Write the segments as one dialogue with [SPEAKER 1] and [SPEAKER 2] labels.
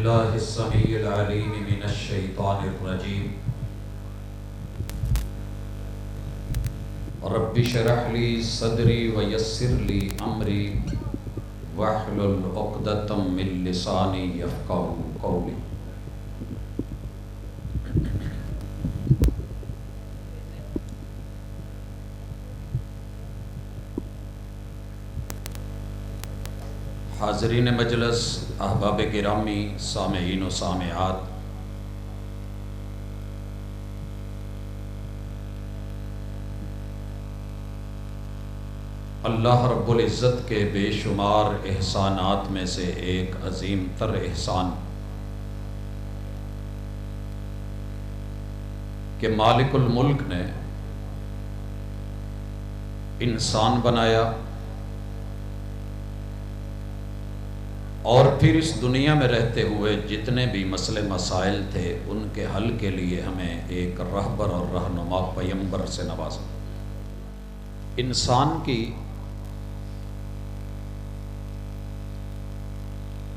[SPEAKER 1] بالله السميع العليم من الشيطان الرجيم رب اشرح لي صدري ويسر لي أمري واحلل عقدة من لساني يفقهوا قولي. حاضرین مجلس، احباب گرامی، سامعین و سامعات، اللہ رب العزت کے بے شمار احسانات میں سے ایک عظیم تر احسان کہ مالک الملک نے انسان بنایا اور پھر اس دنیا میں رہتے ہوئے جتنے بھی مسئلے مسائل تھے ان کے حل کے لیے ہمیں ایک رہبر اور رہنما پیغمبر سے نوازا۔ انسان کی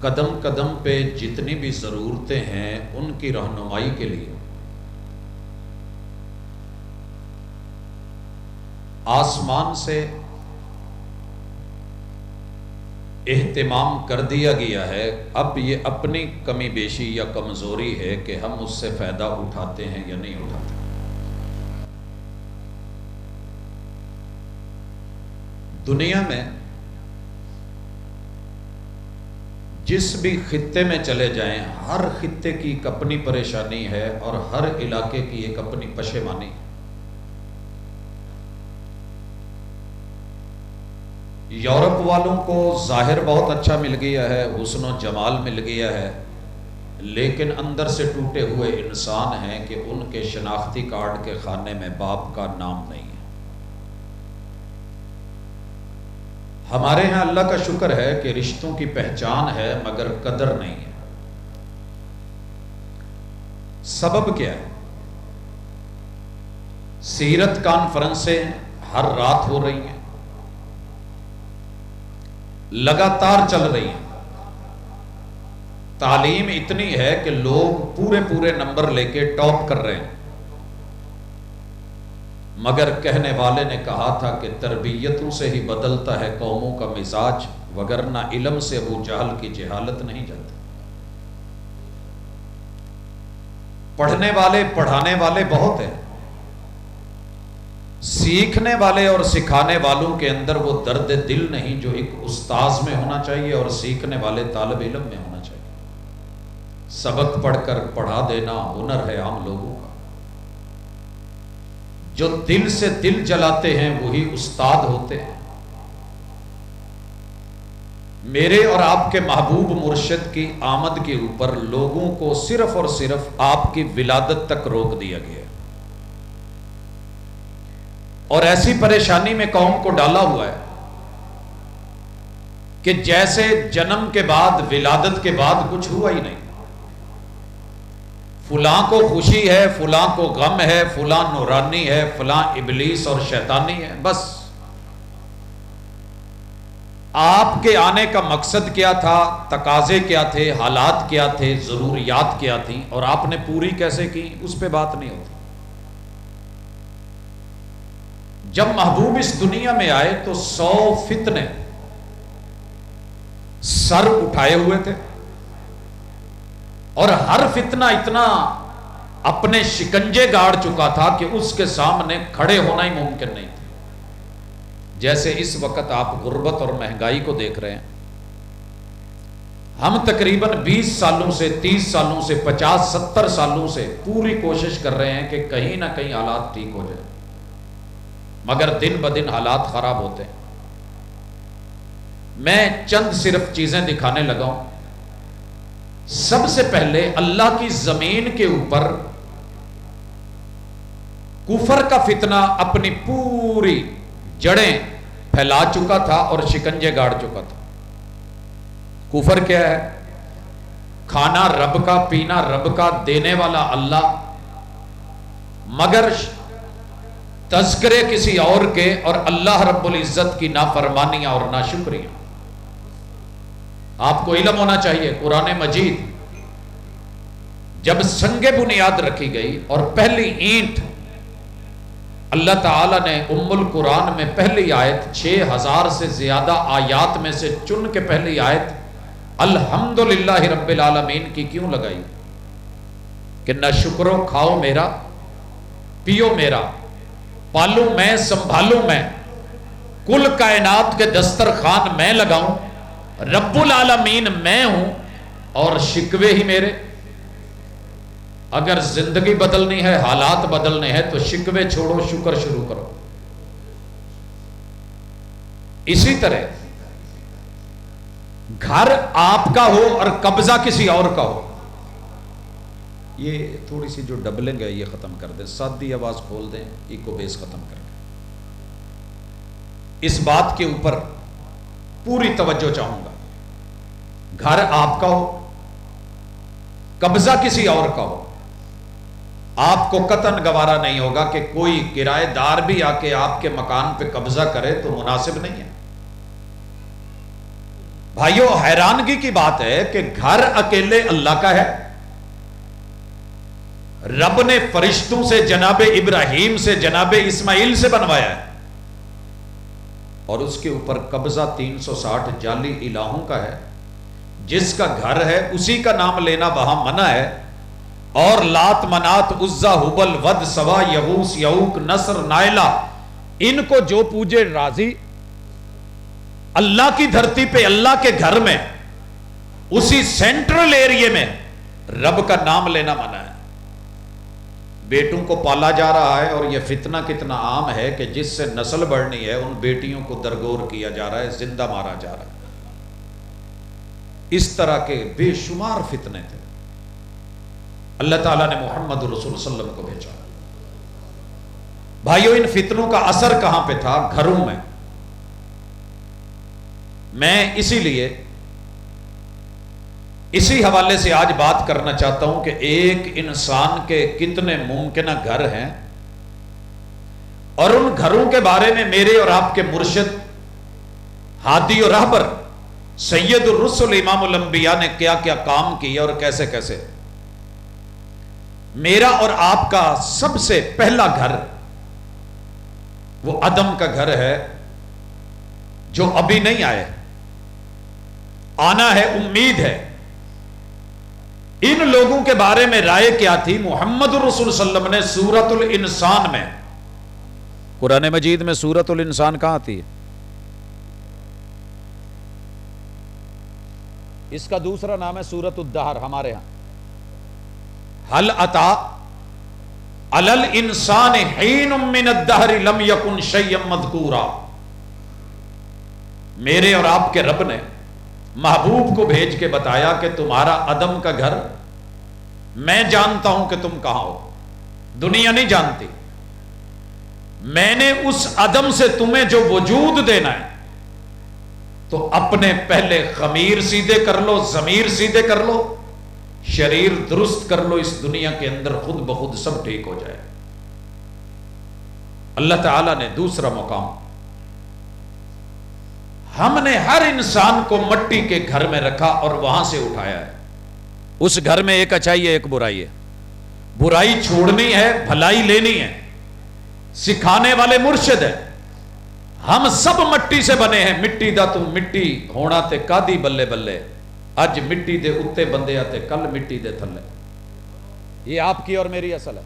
[SPEAKER 1] قدم قدم پہ جتنی بھی ضرورتیں ہیں ان کی رہنمائی کے لیے آسمان سے اہتمام کر دیا گیا ہے۔ اب یہ اپنی کمی بیشی یا کمزوری ہے کہ ہم اس سے فائدہ اٹھاتے ہیں یا نہیں اٹھاتے۔ دنیا میں جس بھی خطے میں چلے جائیں، ہر خطے کی ایک اپنی پریشانی ہے اور ہر علاقے کی ایک اپنی پشیمانی ہے۔ یورپ والوں کو ظاہر بہت اچھا مل گیا ہے، حسن و جمال مل گیا ہے، لیکن اندر سے ٹوٹے ہوئے انسان ہیں کہ ان کے شناختی کارڈ کے خانے میں باپ کا نام نہیں ہے۔ ہمارے ہاں اللہ کا شکر ہے کہ رشتوں کی پہچان ہے مگر قدر نہیں ہے۔ سبب کیا ہے؟ سیرت کانفرنسیں ہر رات ہو رہی ہیں، لگاتار چل رہی ہیں، تعلیم اتنی ہے کہ لوگ پورے نمبر لے کے ٹاپ کر رہے ہیں، مگر کہنے والے نے کہا تھا کہ تربیتوں سے ہی بدلتا ہے قوموں کا مزاج، وگرنہ علم سے ابو جہل کی جہالت نہیں جاتی۔ پڑھنے والے پڑھانے والے بہت ہیں، سیکھنے والے اور سکھانے والوں کے اندر وہ درد دل نہیں جو ایک استاذ میں ہونا چاہیے اور سیکھنے والے طالب علم میں ہونا چاہیے۔ سبق پڑھ کر پڑھا دینا ہنر ہے عام لوگوں کا، جو دل سے دل جلاتے ہیں وہی استاد ہوتے ہیں۔ میرے اور آپ کے محبوب مرشد کی آمد کے اوپر لوگوں کو صرف اور صرف آپ کی ولادت تک روک دیا گیا اور ایسی پریشانی میں قوم کو ڈالا ہوا ہے کہ جیسے جنم کے بعد ولادت کے بعد کچھ ہوا ہی نہیں۔ فلاں کو خوشی ہے، فلاں کو غم ہے، فلاں نورانی ہے، فلاں ابلیس اور شیطانی ہے۔ بس آپ کے آنے کا مقصد کیا تھا، تقاضے کیا تھے، حالات کیا تھے، ضروریات کیا تھیں اور آپ نے پوری کیسے کی، اس پہ بات نہیں ہوتی۔ جب محبوب اس دنیا میں آئے تو 100 فتنے سر اٹھائے ہوئے تھے اور ہر فتنہ اتنا اپنے شکنجے گاڑ چکا تھا کہ اس کے سامنے کھڑے ہونا ہی ممکن نہیں تھا۔ جیسے اس وقت آپ غربت اور مہنگائی کو دیکھ رہے ہیں، ہم تقریباً 20 سالوں سے 30 سالوں سے 50-70 سالوں سے پوری کوشش کر رہے ہیں کہ کہیں نہ کہیں حالات ٹھیک ہو جائیں، مگر دن بدن حالات خراب ہوتے ہیں۔ میں چند صرف چیزیں دکھانے لگا ہوں۔ سب سے پہلے اللہ کی زمین کے اوپر کفر کا فتنہ اپنی پوری جڑیں پھیلا چکا تھا اور شکنجے گاڑ چکا تھا۔ کفر کیا ہے؟ کھانا رب کا، پینا رب کا، دینے والا اللہ، مگر تذکرے کسی اور کے اور اللہ رب العزت کی نافرمانیاں اور ناشکریاں۔ آپ کو علم ہونا چاہیے، قرآن مجید جب سنگ بنیاد رکھی گئی اور پہلی اینٹ اللہ تعالیٰ نے ام القرآن میں پہلی آیت 6000 سے زیادہ آیات میں سے چن کے پہلی آیت الحمدللہ رب العالمین کی کیوں لگائی؟ کہ نہ شکرو کھاؤ میرا، پیو میرا، پالوں میں، سنبھالوں میں، کل کائنات کے دسترخوان میں لگاؤں، رب العالمین میں ہوں، اور شکوے ہی میرے۔ اگر زندگی بدلنی ہے، حالات بدلنے ہیں، تو شکوے چھوڑو، شکر شروع کرو۔ اسی طرح گھر آپ کا ہو اور قبضہ کسی اور کا ہو، یہ تھوڑی سی جو ڈبلنگ ہے یہ ختم کر دیں، سادی آواز کھول دیں، ایکو بیس ختم کر دیں۔ اس بات کے اوپر پوری توجہ چاہوں گا۔ گھر آپ کا ہو، قبضہ کسی اور کا ہو، آپ کو قطعاً گوارا نہیں ہوگا کہ کوئی کرایہ دار بھی آ کے آپ کے مکان پہ قبضہ کرے، تو مناسب نہیں ہے۔ بھائیو، حیرانگی کی بات ہے کہ گھر اکیلے اللہ کا ہے۔ رب نے فرشتوں سے، جناب ابراہیم سے، جناب اسماعیل سے بنوایا ہے، اور اس کے اوپر قبضہ 360 جعلی الہوں کا ہے۔ جس کا گھر ہے اسی کا نام لینا وہاں منع ہے، اور لات، منات، عزا، حبل، ود، سوا، یغوث، یعوق، نصر، نائلہ، ان کو جو پوجے راضی، اللہ کی دھرتی پہ، اللہ کے گھر میں، اسی سینٹرل ایریے میں رب کا نام لینا منع ہے۔ بیٹوں کو پالا جا رہا ہے، اور یہ فتنہ کتنا عام ہے کہ جس سے نسل بڑھنی ہے ان بیٹیوں کو درگور کیا جا رہا ہے، زندہ مارا جا رہا ہے۔ اس طرح کے بے شمار فتنے تھے، اللہ تعالیٰ نے محمد رسول صلی اللہ علیہ وسلم کو بھیجا۔ بھائیو، ان فتنوں کا اثر کہاں پہ تھا؟ گھروں میں۔ میں اسی لیے اسی حوالے سے آج بات کرنا چاہتا ہوں کہ ایک انسان کے کتنے ممکنہ گھر ہیں، اور ان گھروں کے بارے میں میرے اور آپ کے مرشد، ہادی اور رہبر سید الرسل امام الانبیاء نے کیا کیا کام کیا اور کیسے کیسے۔ میرا اور آپ کا سب سے پہلا گھر وہ آدم کا گھر ہے، جو ابھی نہیں آئے، آنا ہے، امید ہے۔ ان لوگوں کے بارے میں رائے کیا تھی؟ محمد الرسول صلی اللہ علیہ وسلم نے سورۃ الانسان میں، قرآن مجید میں سورۃ الانسان کہاں آتی ہے؟ اس کا دوسرا نام ہے سورۃ الدہر ہمارے ہاں۔ هل أتى على الإنسان حين من الدهر لم يكن شيئا مذكورا۔ میرے اور آپ کے رب نے محبوب کو بھیج کے بتایا کہ تمہارا عدم کا گھر، میں جانتا ہوں کہ تم کہاں ہو، دنیا نہیں جانتی۔ میں نے اس عدم سے تمہیں جو وجود دینا ہے، تو اپنے پہلے خمیر سیدھے کر لو، ضمیر سیدھے کر لو، شریر درست کر لو، اس دنیا کے اندر خود بخود سب ٹھیک ہو جائے۔ اللہ تعالیٰ نے دوسرا مقام، ہم نے ہر انسان کو مٹی کے گھر میں رکھا اور وہاں سے اٹھایا ہے۔ اس گھر میں ایک اچائی ہے، ایک برائی ہے۔ برائی چھوڑنی ہے، بھلائی لینی ہے، سکھانے والے مرشد ہے۔ ہم سب مٹی سے بنے ہیں، مٹی دا تو مٹی ہونا تے کادی بلے بلے، اج مٹی دے اتے بندے آتے، کل مٹی دے تھلے۔ یہ آپ کی اور میری اصل ہے۔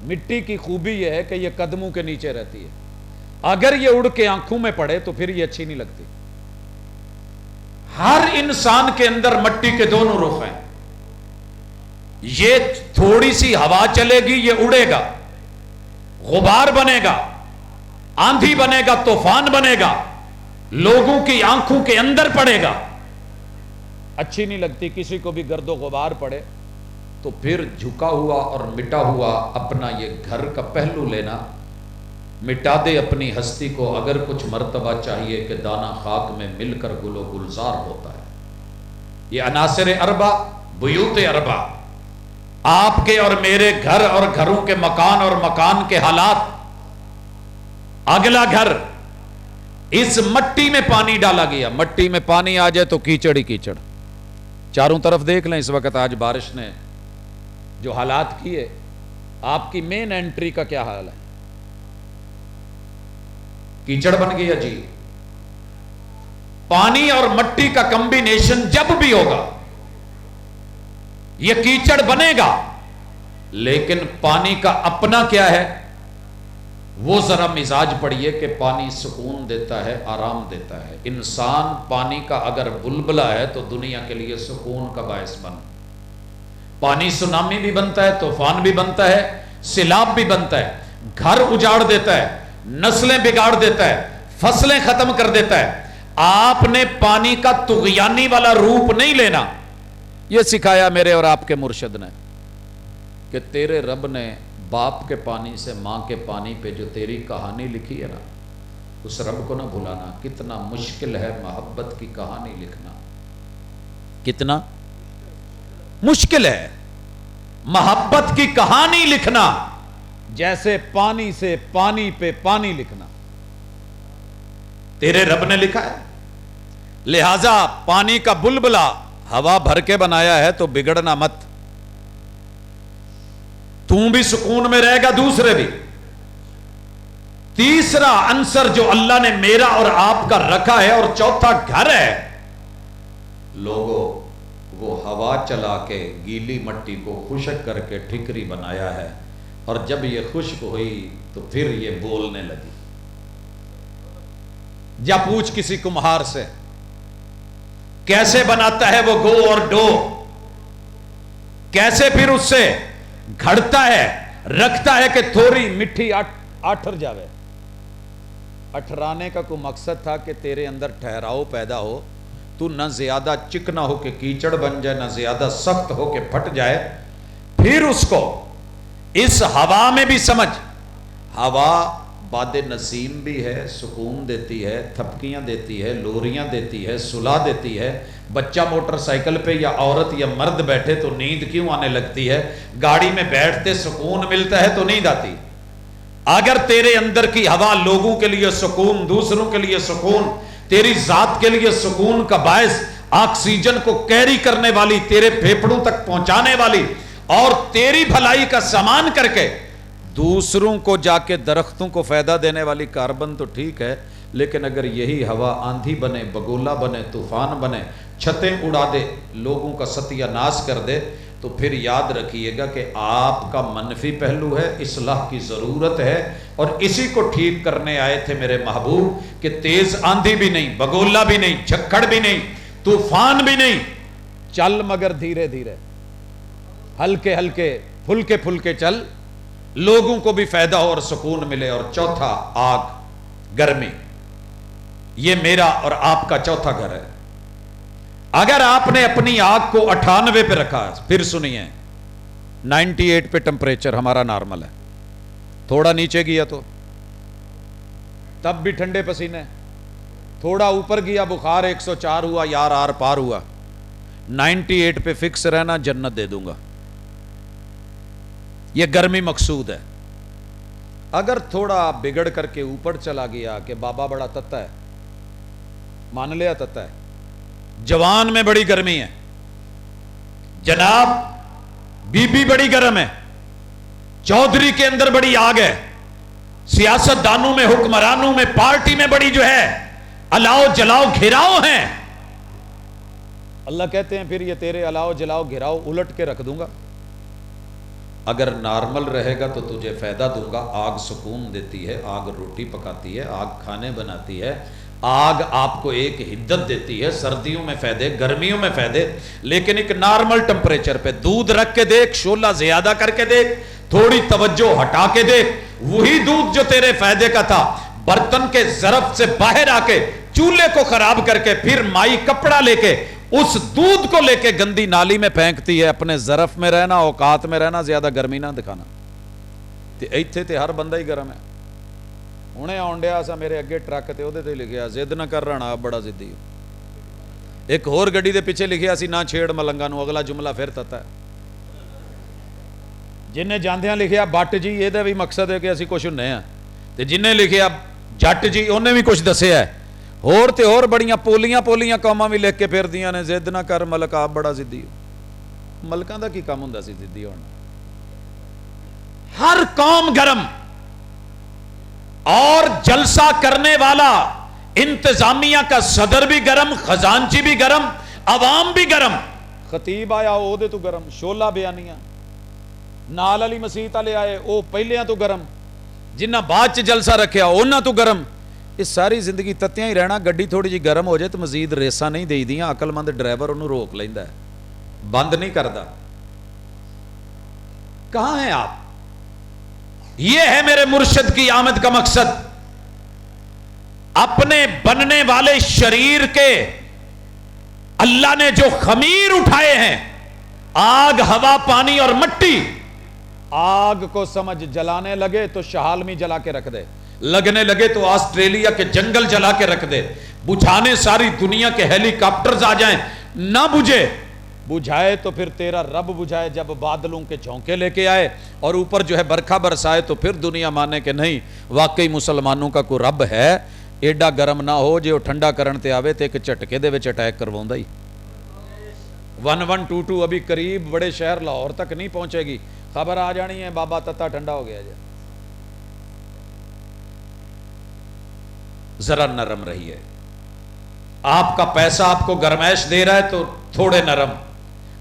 [SPEAKER 1] مٹی کی خوبی یہ ہے کہ یہ قدموں کے نیچے رہتی ہے، اگر یہ اڑ کے آنکھوں میں پڑے تو پھر یہ اچھی نہیں لگتی۔ ہر انسان کے اندر مٹی کے دونوں رخ ہیں۔ یہ تھوڑی سی ہوا چلے گی، یہ اڑے گا، غبار بنے گا، آندھی بنے گا، طوفان بنے گا، لوگوں کی آنکھوں کے اندر پڑے گا، اچھی نہیں لگتی۔ کسی کو بھی گرد و غبار پڑے تو پھر جھکا ہوا اور مٹا ہوا اپنا یہ گھر کا پہلو لینا، مٹا دے اپنی ہستی کو۔ اگر کچھ مرتبہ چاہیے کہ دانہ خاک میں مل کر گل و گلزار ہوتا ہے۔ یہ عناصر اربع، بیوت اربع، آپ کے اور میرے گھر اور گھروں کے مکان اور مکان کے حالات۔ اگلا گھر، اس مٹی میں پانی ڈالا گیا۔ مٹی میں پانی آ جائے تو کیچڑ ہی کیچڑ، چاروں طرف دیکھ لیں۔ اس وقت آج بارش نے جو حالات کیے، آپ کی مین انٹری کا کیا حال ہے؟ کیچڑ بن گیا جی. پانی اور مٹی کا کمبینیشن جب بھی ہوگا یہ کیچڑ بنے گا، لیکن پانی کا اپنا کیا ہے؟ وہ ذرا مزاج پڑھیے کہ پانی سکون دیتا ہے، آرام دیتا ہے. انسان پانی کا اگر بلبلہ ہے تو دنیا کے لیے سکون کا باعث بن. پانی سونامی بھی بنتا ہے، طوفان بھی بنتا ہے، سیلاب بھی بنتا ہے، گھر اجاڑ دیتا ہے، نسلیں بگاڑ دیتا ہے، فصلیں ختم کر دیتا ہے. آپ نے پانی کا طغیانی والا روپ نہیں لینا. یہ سکھایا میرے اور آپ کے مرشد نے کہ تیرے رب نے باپ کے پانی سے ماں کے پانی پہ جو تیری کہانی لکھی ہے نا، اس رب کو نہ بھلانا. کتنا مشکل ہے محبت کی کہانی لکھنا، کتنا مشکل ہے محبت کی کہانی لکھنا، جیسے پانی سے پانی پہ پانی لکھنا. تیرے رب نے لکھا ہے، لہذا پانی کا بلبلہ ہوا بھر کے بنایا ہے تو بگڑنا مت. تم بھی سکون میں رہے گا، دوسرے بھی. تیسرا عنصر جو اللہ نے میرا اور آپ کا رکھا ہے، اور چوتھا گھر ہے. لوگوں، وہ ہوا چلا کے گیلی مٹی کو خشک کر کے ٹھکری بنایا ہے، اور جب یہ خشک ہوئی تو پھر یہ بولنے لگی. جا پوچھ کسی کمہار سے کیسے بناتا ہے وہ گو اور ڈو، کیسے پھر اس سے گھڑتا ہے، رکھتا ہے کہ تھوڑی مٹھی آٹھر جاوے. اٹھرانے کا کوئی مقصد تھا کہ تیرے اندر ٹھہراؤ پیدا ہو، تو نہ زیادہ چکنا ہو کہ کیچڑ بن جائے، نہ زیادہ سخت ہو کہ پھٹ جائے. پھر اس کو اس ہوا میں بھی سمجھ. ہوا باد نسیم بھی ہے، سکون دیتی ہے، تھپکیاں دیتی ہے، لوریاں دیتی ہے، سلا دیتی ہے. بچہ موٹر سائیکل پہ یا عورت یا مرد بیٹھے تو نیند کیوں آنے لگتی ہے؟ گاڑی میں بیٹھتے سکون ملتا ہے تو نیند آتی. اگر تیرے اندر کی ہوا لوگوں کے لیے سکون، دوسروں کے لیے سکون، تیری ذات کے لیے سکون کا باعث، آکسیجن کو کیری کرنے والی، تیرے پھیپھڑوں تک پہنچانے والی، اور تیری بھلائی کا سامان کر کے دوسروں کو جا کے درختوں کو فائدہ دینے والی کاربن تو ٹھیک ہے، لیکن اگر یہی ہوا آندھی بنے، بگولا بنے، طوفان بنے، چھتیں اڑا دے، لوگوں کا ستیہ ناش کر دے، تو پھر یاد رکھیے گا کہ آپ کا منفی پہلو ہے، اصلاح کی ضرورت ہے. اور اسی کو ٹھیک کرنے آئے تھے میرے محبوب کہ تیز آندھی بھی نہیں، بگولا بھی نہیں، جھکڑ بھی نہیں، طوفان بھی نہیں، چل مگر دھیرے دھیرے، ہلکے ہلکے، پھلکے پھلکے چل، لوگوں کو بھی فائدہ ہو اور سکون ملے. اور چوتھا آگ، گرمی. یہ میرا اور آپ کا چوتھا گھر ہے. اگر آپ نے اپنی آگ کو 98 پہ رکھا، پھر سنیے 98 پہ ٹمپریچر ہمارا نارمل ہے، تھوڑا نیچے گیا تو تب بھی ٹھنڈے پسینے، تھوڑا اوپر گیا بخار 104 ہوا، یار آر پار ہوا. 98 پہ فکس رہنا، جنت دے دوں گا. یہ گرمی مقصود ہے. اگر تھوڑا بگڑ کر کے اوپر چلا گیا کہ بابا بڑا تتا ہے، مان لیا تتا ہے، جوان میں بڑی گرمی ہے، جناب بی بی بڑی گرم ہے، چودھری کے اندر بڑی آگ ہے، سیاست دانوں میں، حکمرانوں میں، پارٹی میں بڑی جو ہے الاؤ جلاؤ گھراؤ ہیں. اللہ کہتے ہیں پھر یہ تیرے الاؤ جلاؤ گھراؤ الٹ کے رکھ دوں گا. اگر نارمل رہے گا تو تجھے فائدہ دوں گا. آگ سکون دیتی ہے، آگ روٹی پکاتی ہے، آگ کھانے بناتی ہے، آگ آپ کو ایک حدت دیتی ہے، سردیوں میں فائدے، گرمیوں میں فائدے. لیکن ایک نارمل ٹمپریچر پہ دودھ رکھ کے دیکھ، شولہ زیادہ کر کے دیکھ، تھوڑی توجہ ہٹا کے دیکھ، وہی دودھ جو تیرے فائدے کا تھا برتن کے ظرف سے باہر آ کے چولہے کو خراب کر کے پھر مائی کپڑا لے کے اس دودھ کو لے کے گندی نالی میں پھینکتی ہے. اپنے ظرف میں رہنا، اوقات میں رہنا، زیادہ گرمی نہ دکھانا. ایتھے تے ہر بندہ ہی گرم ہے. ہنے آن ڈیا سا میرے اگے ٹرک تے اودے تے لکھیا ضد نہ کر رہنا بڑا ضدی. ایک ہور گڈی دے پیچھے لکھیا سی نہ چھیڑ ملنگا نو، اگلا جملہ پھر تتا ہے. جنہیں جاندیاں لکھیا بٹ جی، یہ بھی مقصد ہے کہ اسی کچھ ہنے ہیں، تے جنہیں لکھیا جٹ جی انہیں بھی کچھ دسیا ہے. ہور تے ہور بڑیاں پولیاں قوماں بھی لکھ کے پھر دیاں نے ضد نہ کر ملک آپ بڑا ضدی ہو. ملکاں دا کی کام ہوندا سی ضدی ہونا؟ ہر قوم گرم، اور جلسہ کرنے والا انتظامیہ کا صدر بھی گرم، خزانچی بھی گرم، عوام بھی گرم، خطیب آیا او دے تو گرم، شولہ بیانیاں نال علی مسیح والے آئے او پہلیاں تو گرم، جنہ بعد چ جلسہ رکھیا انہاں تو گرم۔ اس ساری زندگی تتیاں ہی رہنا، گڈی تھوڑی جی گرم ہو جائے تو مزید ریساں نہیں دئی دیاں، عقل مند ڈرائیور انہوں روک لیندا ہے، بند نہیں کردا۔ کہاں ہیں آپ؟ یہ ہے میرے مرشد کی آمد کا مقصد۔ اپنے بننے والے شریر کے اللہ نے جو خمیر اٹھائے ہیں، آگ، ہوا، پانی اور مٹی، آگ کو سمجھ جلانے لگے تو شہالمی جلا کے رکھ دے، لگنے لگے تو آسٹریلیا کے جنگل جلا کے رکھ دے، بجھانے ساری دنیا کے ہیلی کاپٹرز آ جائیں نہ بجھے، بجھائے تو پھر تیرا رب بجھائے جب بادلوں کے جھونکے لے کے آئے اور اوپر جو ہے برکھا برسائے تو پھر دنیا مانے کہ نہیں واقعی مسلمانوں کا کوئی رب ہے۔ ایڈا گرم نہ ہو جو ٹھنڈا کرن تے آوے تے ایک جھٹکے دے وچ اٹیک کرواوندا ہی۔ 1122 ابھی قریب بڑے شہر لاہور تک نہیں پہنچے گی، خبر آ جانی ہے بابا تتا ٹھنڈا ہو گیا جائے۔ ذرا نرم رہی ہے، آپ کا پیسہ آپ کو گرمائش دے رہا ہے تو تھوڑے نرم،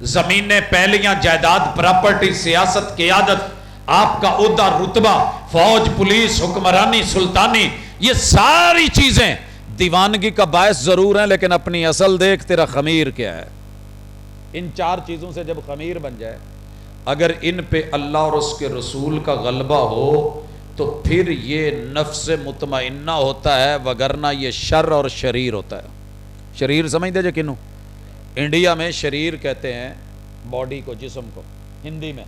[SPEAKER 1] زمینیں، پہلیاں، جائیداد، پراپرٹی، سیاست، قیادت، آپ کا عہدہ، رتبہ، فوج، پولیس، حکمرانی، سلطانی، یہ ساری چیزیں دیوانگی کا باعث ضرور ہیں، لیکن اپنی اصل دیکھ تیرا خمیر کیا ہے۔ ان چار چیزوں سے جب خمیر بن جائے، اگر ان پہ اللہ اور اس کے رسول کا غلبہ ہو تو پھر یہ نفس مطمئنہ ہوتا ہے، وگرنہ یہ شر اور شریر ہوتا ہے۔ شریر سمجھ دے جے کنوں؟ انڈیا میں شریر کہتے ہیں باڈی کو، جسم کو، ہندی میں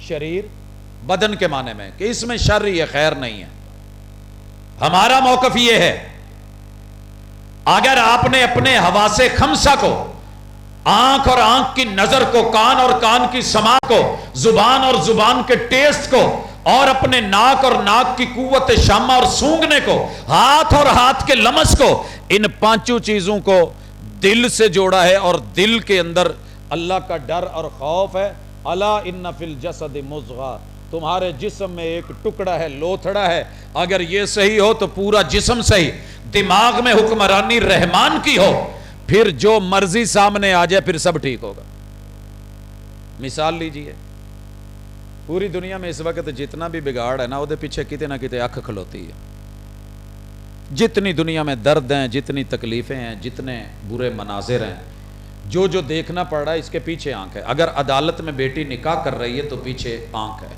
[SPEAKER 1] شریر بدن کے معنی میں، کہ اس میں شر یہ خیر نہیں ہے۔ ہمارا موقف یہ ہے، اگر آپ نے اپنے حواس خمسہ کو، آنکھ اور آنکھ کی نظر کو، کان اور کان کی سماع کو، زبان اور زبان کے ٹیسٹ کو، اور اپنے ناک اور ناک کی قوت شامہ اور سونگنے کو، ہاتھ اور ہاتھ کے لمس کو، ان پانچوں چیزوں کو دل سے جوڑا ہے، اور دل کے اندر اللہ کا ڈر اور خوف ہے۔ الا ان فی الجسد مضغہ، تمہارے جسم میں ایک ٹکڑا ہے، لوتھڑا ہے، اگر یہ صحیح ہو تو پورا جسم صحیح۔ دماغ میں حکمرانی رحمان کی ہو، پھر جو مرضی سامنے آ جائے پھر سب ٹھیک ہوگا۔ مثال لیجئے، پوری دنیا میں اس وقت جتنا بھی بگاڑ ہے نا، وہ دے پیچھے کتے نہ کتے اکھ کھلوتی ہے۔ جتنی دنیا میں درد ہیں، جتنی تکلیفیں ہیں، جتنے برے مناظر ہیں، جو جو دیکھنا پڑ رہا ہے اس کے پیچھے آنکھ ہے۔ اگر عدالت میں بیٹی نکاح کر رہی ہے تو پیچھے آنکھ ہے،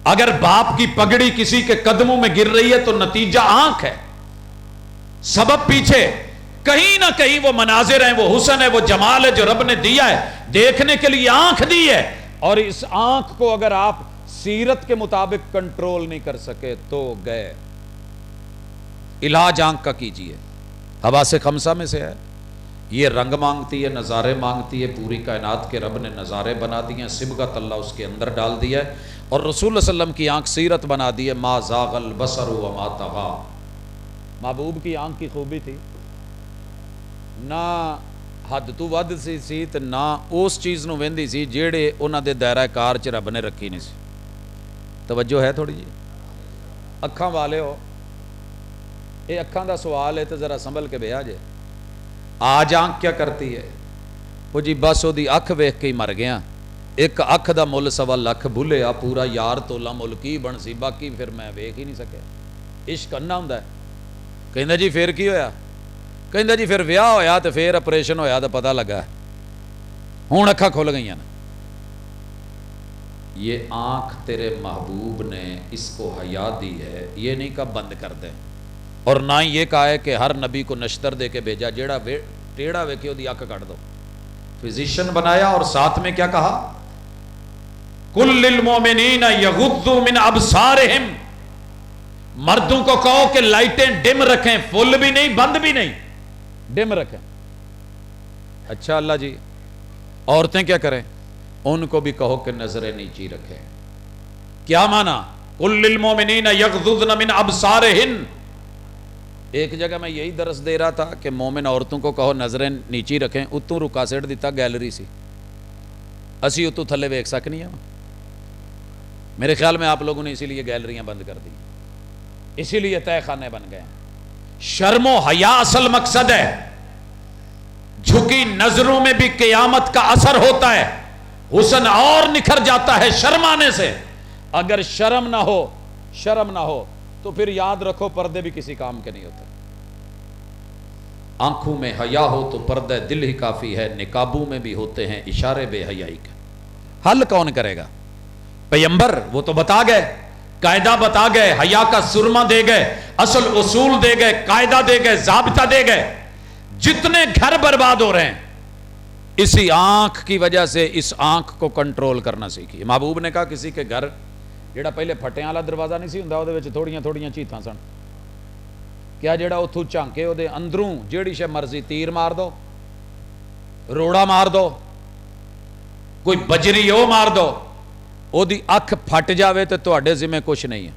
[SPEAKER 1] اگر باپ کی پگڑی کسی کے قدموں میں گر رہی ہے تو نتیجہ آنکھ ہے، سبب پیچھے۔ کہیں نہ کہیں وہ مناظر ہیں، وہ حسن ہے، وہ جمال ہے جو رب نے دیا ہے، دیکھنے کے لیے آنکھ دی ہے، اور اس آنکھ کو اگر آپ سیرت کے مطابق کنٹرول نہیں کر سکے تو گئے۔ علاج آنکھ کا کیجئے، حواس خمسہ میں سے ہے، یہ رنگ مانگتی ہے، نظارے مانگتی ہے، پوری کائنات کے رب نے نظارے بنا دیے ہیں، صبغت اللہ اس کے اندر ڈال دیا ہے، اور رسول اللہ صلی اللہ علیہ وسلم کی آنکھ سیرت بنا دی ہے، ما زاغ البصر وما طغى۔ محبوب کی آنکھ کی خوبی تھی، نہ حد تو ود سی تے نہ اس چیز نو ویندی سی جیڑے انہاں دے دائرہ کار چ رب نے رکھی نہیں سی۔ توجہ ہے تھوڑی جی؟ اکھاں والے ہو، یہ اکھاں دا سوال ہے تو ذرا سنبھل کے بیا جے۔ آج آنکھ کیا کرتی ہے؟ وہ جی بس وہ دی اکھ ویکھ کے ہی مر گیا، ایک اکھ دا مل 1.25 لاکھ بھولیا، پورا یار تولا مل کی بن سی، باقی پھر میں ویکھ ہی نہیں سکیا۔ عشق کرنا ہوندا ہے۔ کہندا جی پھر کی ہویا؟ کہندا جی پھر ویاہ ہویا تو پھر آپریشن ہویا تو پتہ لگا ہوں اکھاں کھل گئیاں۔ یہ آنکھ تیرے محبوب نے اس کو حیا دی ہے، یہ نہیں کہا بند کر دیں، اور نہ ہی یہ کہا ہے کہ ہر نبی کو نشتر دے کے بھیجا جیڑا ٹیڑھا ویکھے دی اکھ کٹ دو۔ فزیشن بنایا اور ساتھ میں کیا کہا؟ کل للمومنین یغضوا من ابصارہم، مردوں کو کہو کہ لائٹیں ڈم رکھیں، فل بھی نہیں بند بھی نہیں، ڈم رکھیں۔ اچھا اللہ جی، عورتیں کیا کریں؟ ان کو بھی کہو کہ نظریں نیچی رکھیں۔ کیا معنی؟ کل للمومنین یغضضن من ابصارہن۔ ایک جگہ میں یہی درس دے رہا تھا کہ مومن عورتوں کو کہو نظریں نیچی رکھیں، اتوں رکا سیٹ دیتا گیلری سی، اسی اتوں تھلے ویکھ سکنی ہیں، میرے خیال میں آپ لوگوں نے اسی لیے گیلریاں بند کر دی، اسی لیے تہہ خانے بن گئے. شرم و حیا اصل مقصد ہے. جھکی نظروں میں بھی قیامت کا اثر ہوتا ہے، حسن اور نکھر جاتا ہے شرمانے سے. اگر شرم نہ ہو تو پھر یاد رکھو پردے بھی کسی کام کے نہیں ہوتے. آنکھوں میں حیا ہو تو پردہ دل ہی کافی ہے، نقابوں میں بھی ہوتے ہیں اشارے بے حیائی کے. حل کون کرے گا؟ پیغمبر وہ تو بتا گئے، قاعدہ بتا گئے، حیا کا سرما دے گئے، اصل اصول دے گئے، قاعدہ دے گئے، ضابطہ دے گئے. جتنے گھر برباد ہو رہے ہیں اسی آنکھ کی وجہ سے. اس آنکھ کو کنٹرول کرنا سیکھی. محبوب نے کہا کسی کے گھر جڑا پہلے پھٹیاں والا دروازہ نہیں سی ہوندا اودے وچ تھوڑیاں تھوڑیاں چیتاں سن، کیا جڑا اتھوں جھانکے اودے اندروں جیڑی شے مرضی تیر مار دو، روڑا مار دو، کوئی بجری او مار دو، اودی اکھ پھٹ جاوے تے تواڈے ذمہ کچھ نہیں ہے.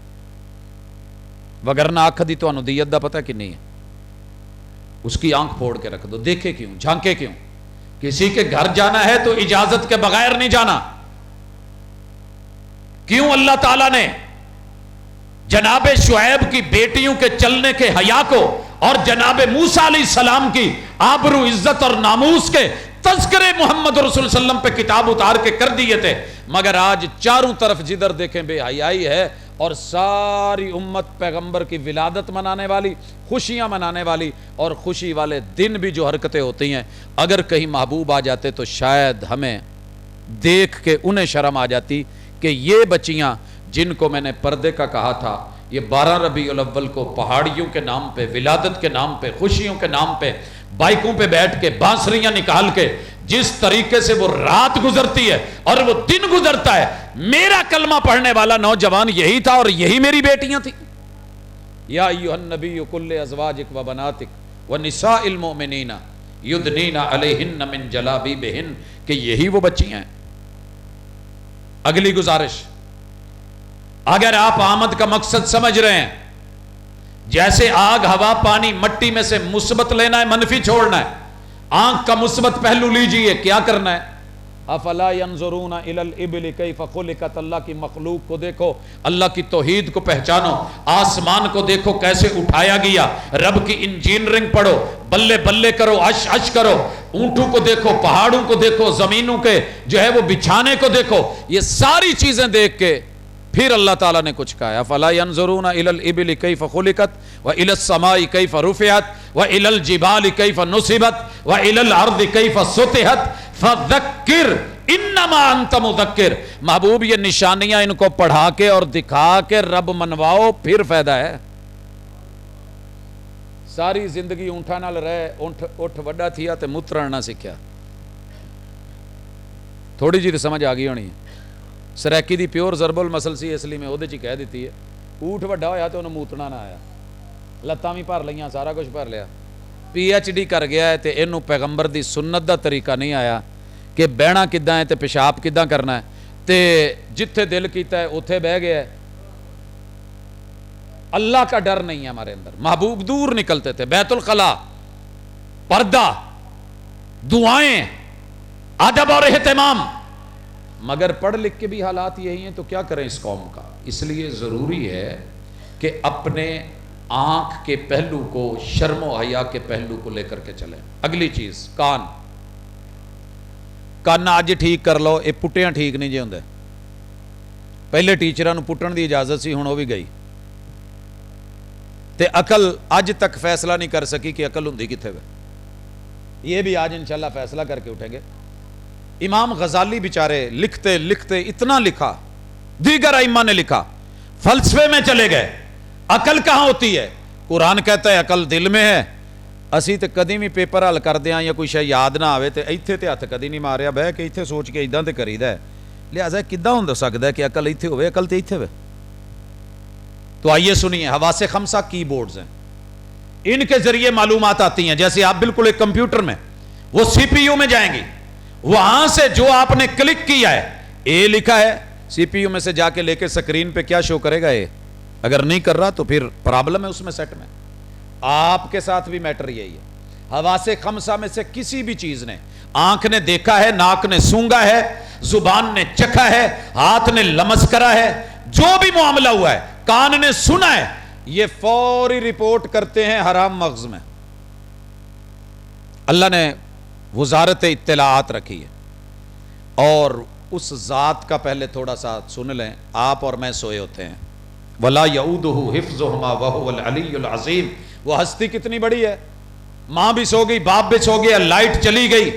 [SPEAKER 1] وگرنہ اکھ دی تانوں دیت دا پتہ کنی ہے. اس کی آنکھ پھوڑ کے رکھ دو. دیکھے کیوں؟ جھانکے کیوں؟ کسی کے گھر جانا ہے تو اجازت کے بغیر نہیں جانا. کیوں اللہ تعالیٰ نے جناب شعیب کی بیٹیوں کے چلنے کے حیا کو اور جناب موسیٰ علیہ السلام کی آبرو عزت اور ناموس کے تذکرے محمد رسول صلی اللہ علیہ وسلم پہ کتاب اتار کے کر دیے تھے، مگر آج چاروں طرف جدھر دیکھیں بے حیائی ہے. اور ساری امت پیغمبر کی ولادت منانے والی، خوشیاں منانے والی، اور خوشی والے دن بھی جو حرکتیں ہوتی ہیں، اگر کہیں محبوب آ جاتے تو شاید ہمیں دیکھ کے انہیں شرم آ جاتی کہ یہ بچیاں جن کو میں نے پردے کا کہا تھا، یہ 12 ربیع الاول کو پہاڑیوں کے نام پہ، ولادت کے نام پہ، خوشیوں کے نام پہ بائکوں پہ بیٹھ کے بانسریاں نکال کے جس طریقے سے وہ رات گزرتی ہے اور وہ دن گزرتا ہے. میرا کلمہ پڑھنے والا نوجوان یہی تھا اور یہی میری بیٹیاں تھیں. یا ایھا النبی قل لازواجک و بناتک و نساء المؤمنین یدنین علیہن من جلابیبہن، کہ یہی وہ بچیاں ہیں. اگلی گزارش، اگر آپ آمد کا مقصد سمجھ رہے ہیں، جیسے آگ، ہوا، پانی، مٹی میں سے مثبت لینا ہے، منفی چھوڑنا ہے. آنکھ کا مثبت پہلو لیجئے، کیا کرنا ہے؟ افلا ينظرون الى الابل کیف خلقت، اللہ کی مخلوق کو دیکھو، اللہ کی توحید کو پہچانو، آسمان کو دیکھو کیسے اٹھایا گیا، رب کی انجینئرنگ پڑھو، بلے بلے کرو، اش اش کرو، اونٹوں کو دیکھو، پہاڑوں کو دیکھو، زمینوں کے جو ہے وہ بچھانے کو دیکھو. یہ ساری چیزیں دیکھ کے پھر اللہ تعالیٰ نے کچھ کہا ہے، افلا ينظرون الى الابل کیف خلقت والى السماء کیف رفعت والى الجبال کیف نصبت والى الارض کیف سطحت فذکر انما انت مذکر. محبوب یہ نشانیاں ان کو پڑھا کے اور دکھا کے رب منواؤ، پھر فائدہ ہے. ساری زندگی اونٹا نال رہے، اٹھ وڈا تھیا تے مترن نہ سکھیا. تھوڑی جی تو سمجھ آ گئی ہونی ہے. سریکی دی پیور ضرب المثل سی، اس لیے میں وہ کہہ دیتی ہے. اونٹ وڈا ہویا تو انہوں موتنا نہ آیا، لتاں بھی بھر لیاں، سارا کچھ بھر لیا، پی ایچ ڈی کر گیا ہے تے اینوں پیغمبر دی سنت دا طریقہ نہیں آیا کہ بہنا کداں ہے تے پیشاب کداں کرنا ہے، تے جتھے دل کیتا ہے اتھے بہ گیا ہے. اللہ کا ڈر نہیں ہے ہمارے اندر. محبوب دور نکلتے تھے، بیت الخلا، پردہ، دعائیں، ادب اور اہتمام، مگر پڑھ لکھ کے بھی حالات یہی ہیں تو کیا کریں اس قوم کا. اس لیے ضروری ہے کہ اپنے آنکھ کے پہلو کو، شرم و حیا کے پہلو کو لے کر کے چلیں. اگلی چیز، کان اج ٹھیک کر لو. یہ پٹیاں ٹھیک نہیں جی ہوندے. پہلے ٹیچراں نوں پٹن دی اجازت سی، ہن وہ بھی گئی. تے عقل اج تک فیصلہ نہیں کر سکی کہ عقل ہوندی کتھے وے. یہ بھی آج انشاءاللہ فیصلہ کر کے اٹھیں گے. امام غزالی بیچارے لکھتے لکھتے اتنا لکھا، دیگر ائمہ نے لکھا، فلسفے میں چلے گئے. عقل کہاں ہوتی ہے؟ قرآن کہتا ہے عقل دل میں ہے. اسی تے کدی بھی پیپر حل کر دیاں یا کوئی شے یاد نہ آوے تے ایتھے تے ہاتھ کدی نہیں ماریا، بہ کے ایتھے سوچ کے اداں تے کریدا ہے. لہذا کداں ہو سکدا ہے کہ عقل ایتھے ہوے؟ عقل تے ایتھے ہوے. تو آئیے سنیے، حواس خمسہ کی بورڈز ہیں، ان کے ذریعے معلومات آتی ہیں. جیسے آپ بالکل ایک کمپیوٹر میں وہ سی پی یو میں جائیں گی، وہاں سے جو آپ نے کلک کیا ہے، اے لکھا ہے، سی پی یو میں سے جا کے لے کے سکرین پہ کیا شو کرے گا؟ اے. اگر نہیں کر رہا تو پھر پرابلم ہے اس میں، سیٹ میں. آپ کے ساتھ بھی میٹر یہی ہے. حواس خمسہ میں سے کسی بھی چیز نے، آنکھ نے دیکھا ہے، ناک نے سونگا ہے، زبان نے چکھا ہے, ہاتھ نے لمس کرا ہے, جو بھی معاملہ ہوا ہے کان نے سنا ہے, یہ فوری رپورٹ کرتے ہیں حرام مغز میں. اللہ نے وزارت اطلاعات رکھی ہے, اور اس ذات کا پہلے تھوڑا سا سن لیں. آپ اور میں سوئے ہوتے ہیں, وَلَا يَعُودُهُ حِفْظُهُمَا وَهُوَ الْعَلِيُّ الْعَظِيمُ. وہ ہستی کتنی بڑی ہے, ماں بھی سو گئی, باپ بھی سو گیا, لائٹ چلی گئی,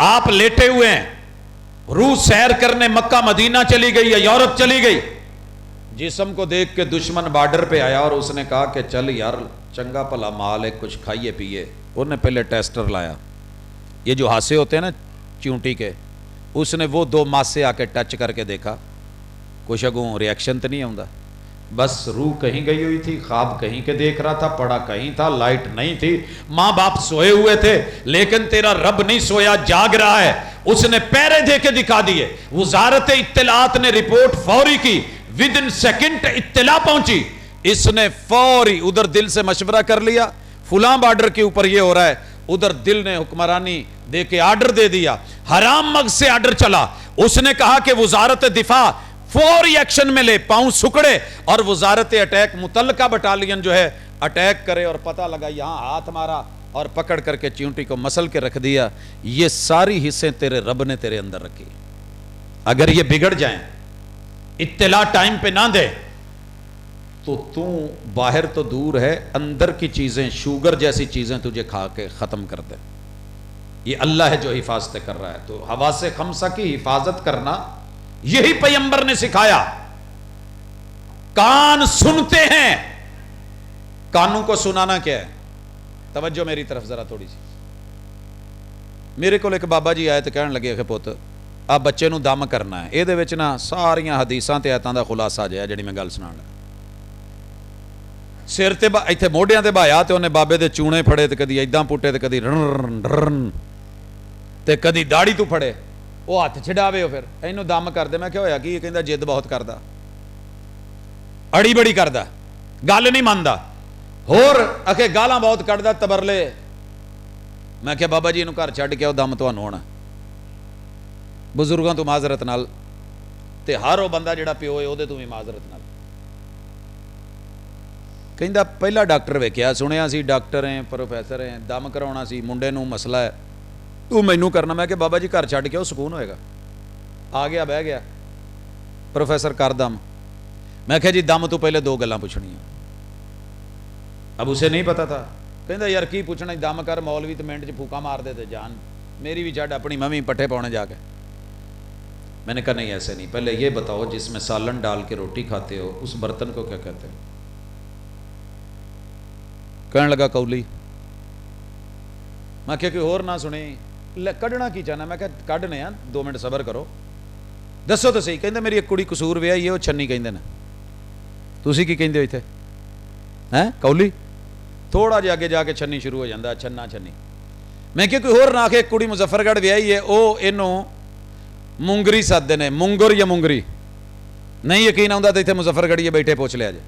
[SPEAKER 1] آپ لیٹے ہوئے ہیں, روح سیر کرنے مکہ مدینہ چلی گئی یا یورپ چلی گئی, جسم کو دیکھ کے دشمن بارڈر پہ آیا اور اس نے کہا کہ چل یار چنگا پلا مال ہے, کچھ کھائیے پیئے. انہوں نے پہلے ٹیسٹر لایا, یہ جو ہاسے ہوتے ہیں نا چونٹی کے, اس نے وہ 2 ماسے آ کے ٹچ کر کے دیکھا, کچھ اگوں ریئیکشن تو نہیں آتا. بس روح کہیں گئی ہوئی تھی, خواب کہیں کے دیکھ رہا تھا, پڑا کہیں تھا, لائٹ نہیں تھی, ماں باپ سوئے ہوئے تھے, لیکن تیرا رب نہیں سویا, جاگ رہا ہے. اس نے پیرے دے کے دکھا دیے. وزارت اطلاعات نے رپورٹ فوری کی, ودن سیکنڈ اطلاع پہنچی. اس نے فوری ادھر دل سے مشورہ کر لیا, فلاں بارڈر کے اوپر یہ ہو رہا ہے, ادھر دل نے حکمرانی دے کے آرڈر دے دیا, حرام مغز سے آرڈر چلا. اس نے کہا کہ وزارت دفاع فوری ایکشن میں لے, پاؤں سکڑے, اور وزارت اٹیک متعلقہ بٹالین جو ہے اٹیک کرے, اور پتہ لگا یہاں ہاتھ مارا اور پکڑ کر کے چیونٹی کو مسل کے رکھ دیا. یہ ساری حصے تیرے رب نے تیرے اندر رکھی, اگر یہ بگڑ جائیں, اطلاع ٹائم پہ نہ دے, تو باہر تو دور ہے, اندر کی چیزیں, شوگر جیسی چیزیں تجھے کھا کے ختم کر دے. یہ اللہ ہے جو حفاظت کر رہا ہے. تو حواس خمسہ کی حفاظت کرنا یہی پیغمبر نے سکھایا. کان سنتے ہیں, کانوں کو سنانا کیا ہے؟ توجہ میری طرف ذرا تھوڑی سی. میرے کو ایک بابا جی آئے تو کہنے لگے کہ پوت آ بچے نو دم کرنا ہے, یہ وچ نا ساریاں حدیثاں تے آیتاں دا خلاصہ جہا جڑی میں گل سنان لگا. سر تے ایتھے موڈیاں تے بھایا تے انہیں بابے دے چونے پھڑے تے کدی ایداں پٹے تے کدی رن رن تے کدی داڑھی تو پھڑے, وہ ہاتھ چھڈاوے ہو, پھر اینو دم کر دے. میں کیا ہویا کہ یہ کہندا جد بہت کردا, اڑی بڑی کردا, گل نہیں ماندا, ہور اکھے گالاں بہت کڈدا, تبرلے. میں کہا بابا جی اینو گھر چھڈ کے آؤ, دم تانوں ہونا. بزرگاں تو معذرت نال, تے ہر وہ بندہ جڑا پیو ہے اودے تو بھی معذرت نال. کہندا پہلا ڈاکٹر ویکھیا, سنیا سی ڈاکٹر ہیں, پروفیسر ہیں, دم کراؤنا سی, منڈے نو مسئلہ ہے, تو مینوں کرنا. میں کہ بابا جی گھر چھڈ کے آؤ, سکون ہوئے گا. آ گیا, بہ گیا, پروفیسر کر دم. میں کہا جی دم تو پہلے 2 گلاں پوچھنیاں. اب اسے نہیں پتا تھا, کہندا یار کی پوچھنا, دم کر, مولوی تو منٹ 'چ پھوکا مار دے تے جان میری بھی چھڈ, اپنی ممی پٹھے پاؤنے جا کے. میں نے کہا نہیں ایسے نہیں, پہلے یہ بتاؤ جس میں سالن ڈال کے روٹی کھاتے ہو اس برتن کو کیا کہتے ہیں؟ کہنے لگا کولی. میں کہا کہ اور نہ سنی, کڈنا کی چاہنا؟ میں کہا کڈنے ہیں, 2 منٹ صبر کرو, دسو تو صحیح. کہندے میری ایک کڑی قصور ویاہی ہے, وہ چھنی کہندے نے. تسی کی کہندے ہو ایتھے ہیں کولی؟ تھوڑا جہا اگے جا کے چھنی شروع ہو جاتا, چھنا چھنی. میں کہا کوئی اور نہ کہ ایک کڑی مظفر گڑھ ویاہی ہے, وہ اینوں مونگری سدتے ہیں, مونگر یا مونگری. نہیں یقین آتا تو اتنے مظفر گڑھیے بیٹھے پوچھ لیا جائے.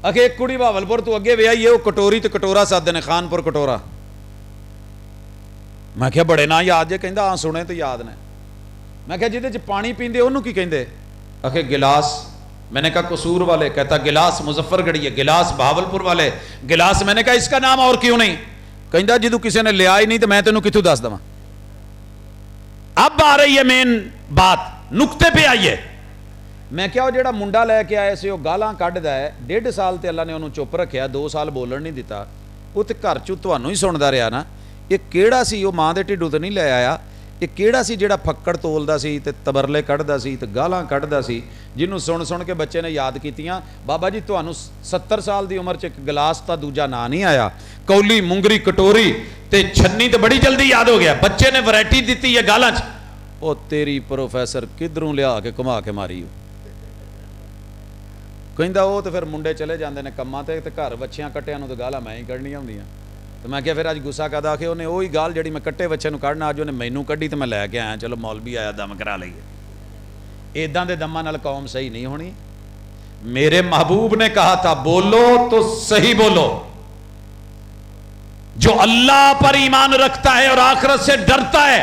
[SPEAKER 1] اکھے ایک کڑی بہاولپور تو اگے ویاہی ہے, وہ کٹوری تو کٹورا سدتے ہیں, خانپور کٹورا. میں کہا بڑے نا یاد جے, کہندا ہاں سنے تو یاد نے. میں کہا جہدے چ پانی پیندے انہوں کی کہندے؟ اکھے گلاس. میں نے کہا قصور والے, کہتا گلاس مظفر گڑھی ہے, گلاس بہاولپور والے, گلاس. میں نے کہا اس کا نام اور کیوں نہیں؟ کہندا جدوں کسی نے لیا ہی نہیں تو میں تینوں کتوں دس دواں. اب آ رہی ہے مین بات, نقطے پہ آئیے. میں کیا وہ جڑا منڈا لے کے آئے سے وہ گالاں کڈدا ہے, 1.5 سال تے اللہ نے انہوں چپ رکھیا, 2 سال بولن نہیں دیتا, وہ تے گھر چوں تانوں ہی سندا رہیا نا. یہ کیڑا سی, وہ ماں دے ٹھڈوں تے نہیں لے آیا, یہ کیڑا سی جڑا پھکڑ تولدا سی تے تبرلے کڈدا سی تے گالاں کڈدا سی, جنوں سن سن کے بچے نے یاد کیتیاں. بابا جی تانوں 70 سال دی عمر 'چ ایک گلاس تا دوجا نا نہیں آیا, کولی, مونگری, کٹوری تے چھنی تے بڑی جلدی یاد ہو گیا. بچے نے ورائٹی دیتی ہے گالاں 'چ. او تیری پروفیسر کدھروں لیا کے کما کے ماری. کہندا وہ تو پھر منڈے چلے جاندے نے کماں تے گھر بچیاں کٹیاں نوں تے گالاں میں ہی کڈنیاں ہوندیاں. تو میں کہا پھر اج گسا کدا کہ انہیں وہی گال جڑی میں کٹے بچے نوں کڈنا اج انہیں مینوں کڈی تے میں لے کے آیا, چلو مولوی آیا دم کرا لئیے. اداں دے دماں نال قوم صحیح نہیں ہونی. میرے محبوب نے کہا تھا بولو تو صحیح بولو. جو اللہ پر ایمان رکھتا ہے اور آخرت سے ڈرتا ہے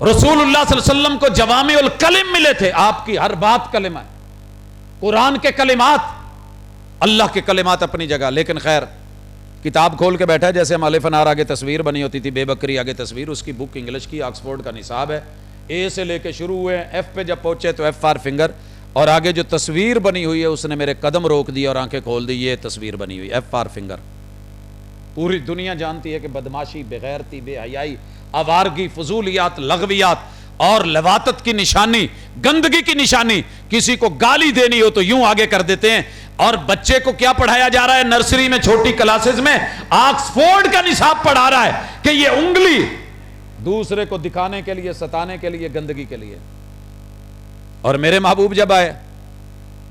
[SPEAKER 1] رسول اللہ صلی اللہ علیہ وسلم کو جوامع الکلم ملے تھے، آپ کی ہر بات کلمہ ہے، قرآن کے کلمات، اللہ کے کلمات اپنی جگہ. لیکن خیر کتاب کھول کے بیٹھا ہے، جیسے ہم الف انار آگے تصویر بنی ہوتی تھی، بے بکری آگے تصویر، اس کی بک انگلش کی، آکسفورڈ کا نصاب ہے، اے سے لے کے شروع ہوئے، ایف پہ جب پہنچے تو ایف فار فنگر، اور آگے جو تصویر بنی ہوئی ہے اس نے میرے قدم روک دی اور آنکھیں کھول دی، یہ تصویر بنی ہوئی ایف فار فنگر. پوری دنیا جانتی ہے کہ بدماشی، بغیرتی، بے حیائی، آوارگی، فضولیات، لغویات اور لواطت کی نشانی، گندگی کی نشانی. کسی کو گالی دینی ہو تو یوں آگے کر دیتے ہیں. اور بچے کو کیا پڑھایا جا رہا ہے نرسری میں، چھوٹی کلاسز میں؟ آکسفورڈ کا نصاب پڑھا رہا ہے کہ یہ انگلی دوسرے کو دکھانے کے لیے، ستانے کے لیے، گندگی کے لیے. اور میرے محبوب جب آئے،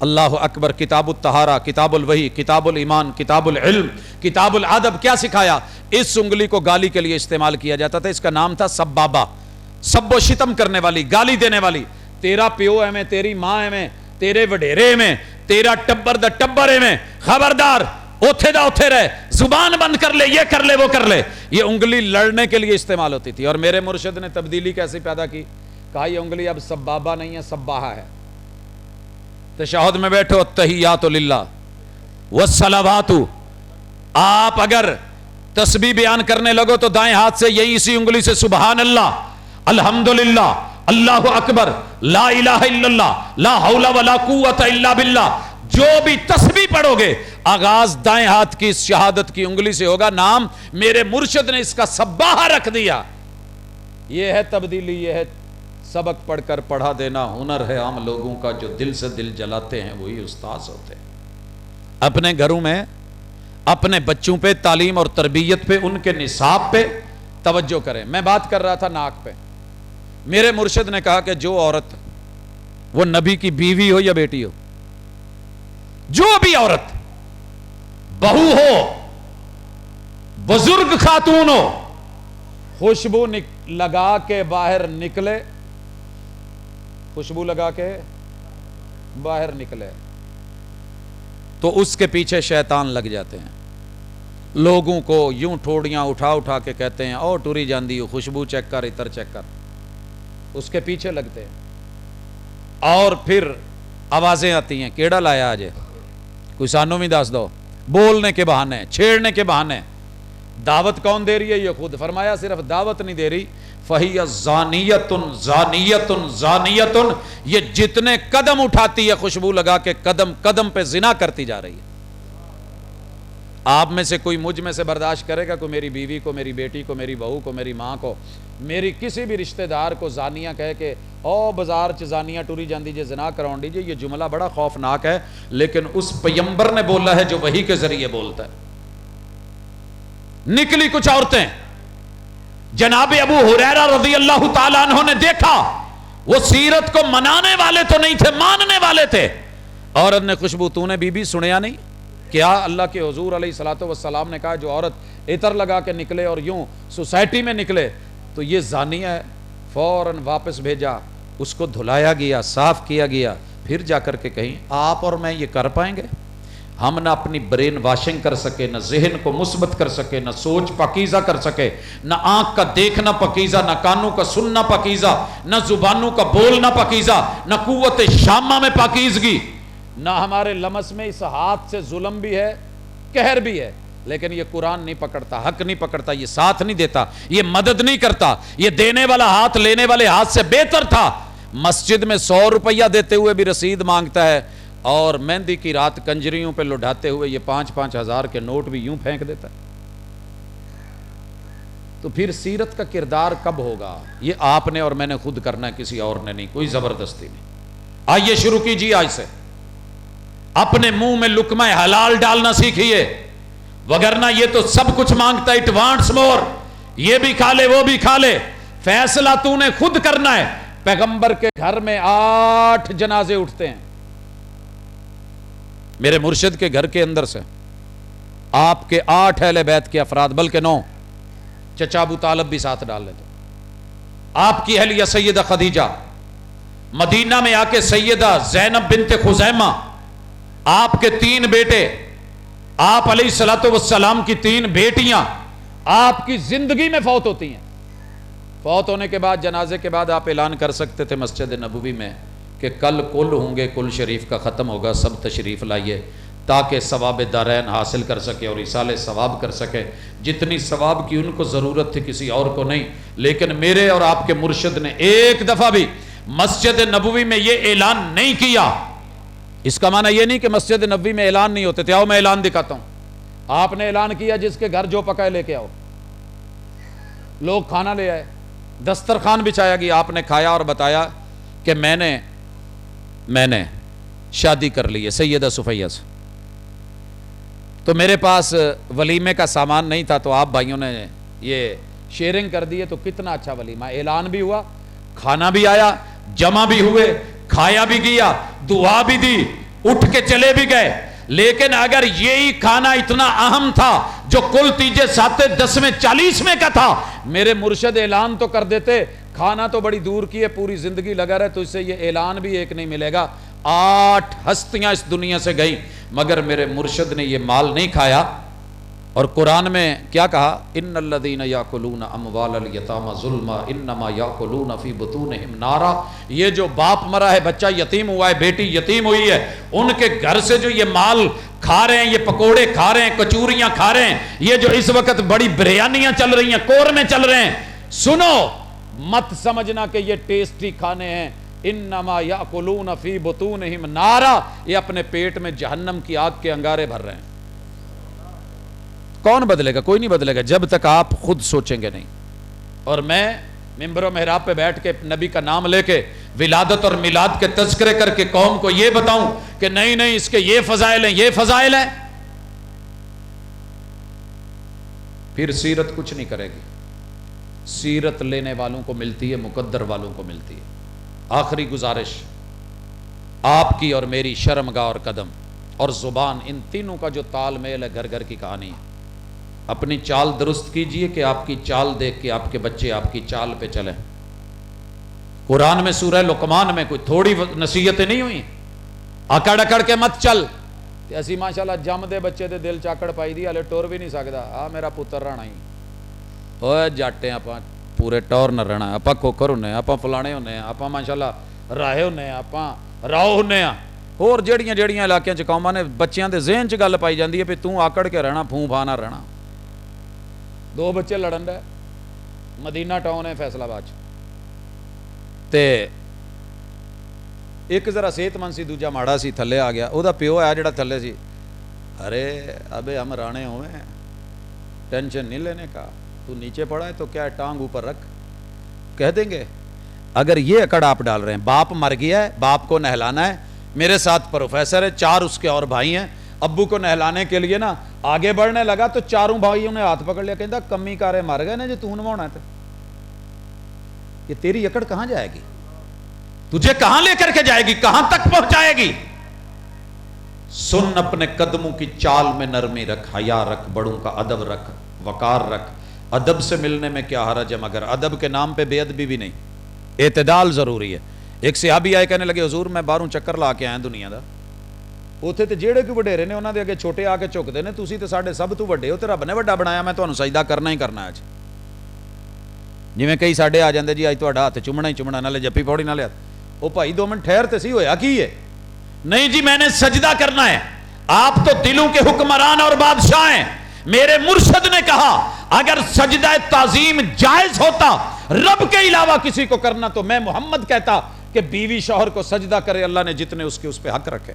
[SPEAKER 1] اللہ اکبر، کتاب الطہارہ، کتاب الوحی، کتاب الایمان، کتاب العلم، کتاب الادب، کیا سکھایا؟ اس انگلی کو گالی کے لیے استعمال کیا جاتا تھا، اس کا نام تھا سبابہ، سب و شتم کرنے والی، گالی دینے والی. تیرا پیو ہے میں، تیری ماں ہے میں، تیرے وڈیرے میں، تیرا ٹبر دا ٹبر ہے میں، خبردار اوتھے دا اوتھے رہے، زبان بند کر لے، یہ کر لے، وہ کر لے. یہ انگلی لڑنے کے لیے استعمال ہوتی تھی. اور میرے مرشد نے تبدیلی کیسے پیدا کی؟ کہا یہ انگلی اب سبابہ نہیں ہے، سباہا ہے. تشہد میں بیٹھو، التحیات للہ والصلوات، آپ اگر تسبیح بیان کرنے لگو تو دائیں ہاتھ سے یہی اسی انگلی سے سبحان اللہ، الحمدللہ، اللہ اکبر، لا الہ الا اللہ، لا حول ولا قوت الا باللہ، جو بھی تسبیح پڑھو گے آغاز دائیں ہاتھ کی شہادت کی انگلی سے ہوگا. نام میرے مرشد نے اس کا سباہا رکھ دیا. یہ ہے تبدیلی، یہ ہے سبق پڑھ کر پڑھا دینا. ہنر ہے عام لوگوں کا، جو دل سے دل جلاتے ہیں وہی استاذ ہوتے ہیں. اپنے گھروں میں اپنے بچوں پہ تعلیم اور تربیت پہ، ان کے نصاب پہ توجہ کریں. میں بات کر رہا تھا ناک پہ. میرے مرشد نے کہا کہ جو عورت، وہ نبی کی بیوی ہو یا بیٹی ہو، جو بھی عورت، بہو ہو، بزرگ خاتون ہو، خوشبو لگا کے باہر نکلے، خوشبو لگا کے باہر نکلے تو اس کے پیچھے شیطان لگ جاتے ہیں. لوگوں کو یوں ٹھوڑیاں اٹھا اٹھا کے کہتے ہیں او ٹوری جاندی ہو، خوشبو چیک کر، عطر چیک کر، اس کے پیچھے لگتے ہیں. اور پھر آوازیں آتی ہیں، کیڑا لایا آج، کوئی سانو بھی دس دو، بولنے کے بہانے، چھیڑنے کے بہانے. دعوت کون دے رہی ہے؟ یہ خود فرمایا صرف دعوت نہیں دے رہی، فَهِيَ زَانِيَةٌ زَانِيَةٌ زَانِيَةٌ، یہ جتنے قدم اٹھاتی ہے خوشبو لگا کے، قدم قدم پہ زنا کرتی جا رہی ہے. آپ میں سے کوئی مجھ میں سے برداشت کرے گا کوئی میری بیوی کو، میری بیٹی کو، میری بہو کو، میری ماں کو، میری کسی بھی رشتہ دار کو زانیہ کہہ کے او بازار چ زانیہ ٹری جاندی جے، زنا کراؤں دیجئے؟ یہ جملہ بڑا خوفناک ہے، لیکن اس پیمبر نے بولا ہے جو وحی کے ذریعے بولتا ہے. نکلی کچھ عورتیں، جناب ابو ہریرہ رضی اللہ تعالیٰ عنہ نے دیکھا، وہ سیرت کو منانے والے تو نہیں تھے، ماننے والے تھے. عورت نے خوشبو، تو نے بی بی سنیا نہیں کیا اللہ کے حضور علیہ الصلوۃ والسلام نے کہا جو عورت عطر لگا کے نکلے اور یوں سوسائٹی میں نکلے تو یہ زانیہ ہے. فوراً واپس بھیجا، اس کو دھلایا گیا، صاف کیا گیا. پھر جا کر کے کہیں آپ اور میں یہ کر پائیں گے؟ ہم نہ اپنی برین واشنگ کر سکے، نہ ذہن کو مثبت کر سکے، نہ سوچ پاکیزہ کر سکے، نہ آنکھ کا دیکھنا پاکیزہ، نہ کانوں کا سننا پاکیزہ، نہ زبانوں کا بولنا پاکیزہ، نہ قوت شامہ میں پاکیزگی، نہ ہمارے لمس میں اس ہاتھ سے ظلم بھی ہے، قہر بھی ہے. لیکن یہ قرآن نہیں پکڑتا، حق نہیں پکڑتا، یہ ساتھ نہیں دیتا، یہ مدد نہیں کرتا. یہ دینے والا ہاتھ لینے والے ہاتھ سے بہتر تھا. مسجد میں 100 روپیہ دیتے ہوئے بھی رسید مانگتا ہے، اور مہندی کی رات کنجریوں پہ لٹاتے ہوئے یہ 5-5 ہزار کے نوٹ بھی یوں پھینک دیتا ہے. تو پھر سیرت کا کردار کب ہوگا؟ یہ آپ نے اور میں نے خود کرنا ہے، کسی اور نے نہیں، کوئی زبردستی نہیں. آئیے شروع کیجیے آج سے. اپنے منہ میں لقمہ حلال ڈالنا سیکھیے، وگرنہ یہ تو سب کچھ مانگتا ہے، اٹ وانٹس مور، یہ بھی کھا لے وہ بھی کھا لے. فیصلہ تو نے خود کرنا ہے. پیغمبر کے گھر میں 8 جنازے اٹھتے ہیں. میرے مرشد کے گھر کے اندر سے آپ کے 8 اہل بیت کے افراد، بلکہ 9، چچا ابو طالب بھی ساتھ ڈال لیتے. آپ کی اہلیہ سیدہ خدیجہ، مدینہ میں آ کے سیدہ زینب بنت خزیمہ، آپ کے 3 بیٹے، آپ علیہ الصلوۃ والسلام کی 3 بیٹیاں آپ کی زندگی میں فوت ہوتی ہیں. فوت ہونے کے بعد جنازے کے بعد آپ اعلان کر سکتے تھے مسجد نبوی میں کہ کل کل ہوں گے، کل شریف کا ختم ہوگا، سب تشریف لائیے تاکہ ثواب دارین حاصل کر سکے اور ایصال ثواب کر سکے۔ جتنی ثواب کی ان کو ضرورت تھی کسی اور کو نہیں، لیکن میرے اور آپ کے مرشد نے ایک دفعہ بھی مسجد نبوی میں یہ اعلان نہیں کیا۔ اس کا معنی یہ نہیں کہ مسجد نبوی میں اعلان نہیں ہوتے تھے، آؤ میں اعلان دکھاتا ہوں۔ آپ نے اعلان کیا جس کے گھر جو پکائے لے کے آؤ، لوگ کھانا لے آئے، دسترخوان بچھایا گیا، آپ نے کھایا اور بتایا کہ میں نے شادی کر لی ہے سیدہ صفیہ سے، تو میرے پاس ولیمے کا سامان نہیں تھا، تو آپ بھائیوں نے یہ شیئرنگ کر دی ہے، تو کتنا اچھا ولیمہ، اعلان بھی ہوا، کھانا بھی آیا، جمع بھی ہوئے، کھایا بھی گیا، دعا بھی دی، اٹھ کے چلے بھی گئے۔ لیکن اگر یہی کھانا اتنا اہم تھا جو کل تیجے ساتے 10ویں 40ویں کا تھا، میرے مرشد اعلان تو کر دیتے، کھانا تو بڑی دور کی ہے، پوری زندگی لگا رہے تو اس سے یہ اعلان بھی ایک نہیں ملے گا۔ 8 ہستیاں اس دنیا سے گئیں مگر میرے مرشد نے یہ مال نہیں کھایا۔ اور قرآن میں کیا کہا؟ ان الذین یاکلون اموال الیتامی ظلما انما یاکلون فی بطونہم نارا۔ یہ جو باپ مرا ہے، بچہ یتیم ہوا ہے، بیٹی یتیم ہوئی ہے، ان کے گھر سے جو یہ مال کھا رہے ہیں، یہ پکوڑے کھا رہے ہیں، کچوریاں کھا رہے ہیں، یہ جو اس وقت بڑی بریانیاں چل رہی ہیں، قورمے چل رہے ہیں، سنو مت سمجھنا کہ یہ ٹیسٹی کھانے ہیں، انما یاکلون فی بطونہم نارا، یہ اپنے پیٹ میں جہنم کی آگ کے انگارے بھر رہے ہیں۔ کون بدلے گا؟ کوئی نہیں بدلے گا جب تک آپ خود سوچیں گے نہیں۔ اور میں ممبر و محراب پہ بیٹھ کے نبی کا نام لے کے ولادت اور میلاد کے تذکرے کر کے قوم کو یہ بتاؤں کہ نہیں نہیں اس کے یہ فضائل ہیں، یہ فضائل ہیں، پھر سیرت کچھ نہیں کرے گی۔ سیرت لینے والوں کو ملتی ہے، مقدر والوں کو ملتی ہے۔ آخری گزارش، آپ کی اور میری شرمگاہ اور قدم اور زبان، ان تینوں کا جو تال میل ہے، گھر گھر کی کہانی ہے۔ اپنی چال درست کیجئے کہ آپ کی چال دیکھ کے آپ کے بچے آپ کی چال پہ چلیں۔ قرآن میں سورہ لقمان میں کوئی تھوڑی نصیحتیں نہیں ہوئی، اکڑ اکڑ کے مت چل۔ ایسی ماشاءاللہ جم دے بچے دے دل چاکڑ پائی دی، ہلے ٹور بھی نہیں سکتا، آ میرا پتر رہنا ہی اوے جاٹے آپ پورے ٹور نہ رہنا، آپ کوکر ہونے، آپ فلانے ہونے، آپ ماشاءاللہ راہے ہونے، آپ راؤ ہونے۔ اور جڑیاں جڑیاں علاقیاں چ قوماں نے بچیاں دے ذہن چ گل پائی جاندی ہے پہ تو آکڑ کے رہنا، پھوں پھا نہ رہنا۔ 2 بچے لڑن دے، مدینہ ٹاؤن ہے فیصل آباد تے ایک ذرا صحت مند سی، دوجا ماڑا سی، تھلے آ گیا۔ او دا پیو آیا جڑا تھلے سی، ارے ابے ہم رانے ہوئے ہیں، ٹینشن نہیں لینے کا، تو نیچے پڑا ہے تو کیا ہے، ٹانگ اوپر رکھ، کہہ دیں گے۔ اگر یہ اکڑ آپ ڈال رہے ہیں، باپ مر گیا ہے، باپ کو نہلانا ہے، میرے ساتھ پروفیسر ہے، 4 اس کے اور بھائی ہیں، ابو کو نہلانے کے لیے نا آگے بڑھنے لگا تو چاروں بھائیوں نے ہاتھ پکڑ لیا، کہتا کمی کارے مر گئے نا جو تو نوانا ہے، یہ تیری اکڑ کہاں جائے گی؟ تجھے کہاں لے کر کے جائے گی؟ کہاں تک پہنچائے گی؟ سن، اپنے قدموں کی چال میں نرمی رکھ، حیا رکھ، بڑوں کا ادب رکھ، وقار رکھ۔ ادب سے ملنے میں کیا حرج ہے، مگر ادب کے نام پہ بے ادبی بھی نہیں، اعتدال ضروری ہے۔ ایک صحابی آئے کہنے لگے حضور میں 12 چکر لا کے آیا دنیا دا، اوتھے تے جیڑے کوئی وڈیرے نے انہاں دے اگے چھوٹے آ کے جھکدے نے، تسی تے ساڈے سب تو وڈے ہو تے رب نے وڈا بنایا، میں تانوں سجدہ کرنا ہی کرنا اج۔ جویں کئی ساڈے آ جاندے جی اج تہاڈا ہاتھ چومنا ہی چومنا، نالے جپی پوڑی نالے ہاتھ۔ او بھائی 2 منٹ ٹھہر تے سی، ہویا کی ہے؟ نہیں جی میں نے سجدہ کرنا ہے۔ آپ تو دلوں کے حکمران اور بادشاہ ہیں۔ میرے مرشد نے کہا اگر سجدہ تعظیم جائز ہوتا رب کے علاوہ کسی کو کرنا تو میں محمد کہتا کہ بیوی شوہر کو سجدہ کرے، اللہ نے جتنے اس کے اس پہ حق رکھے۔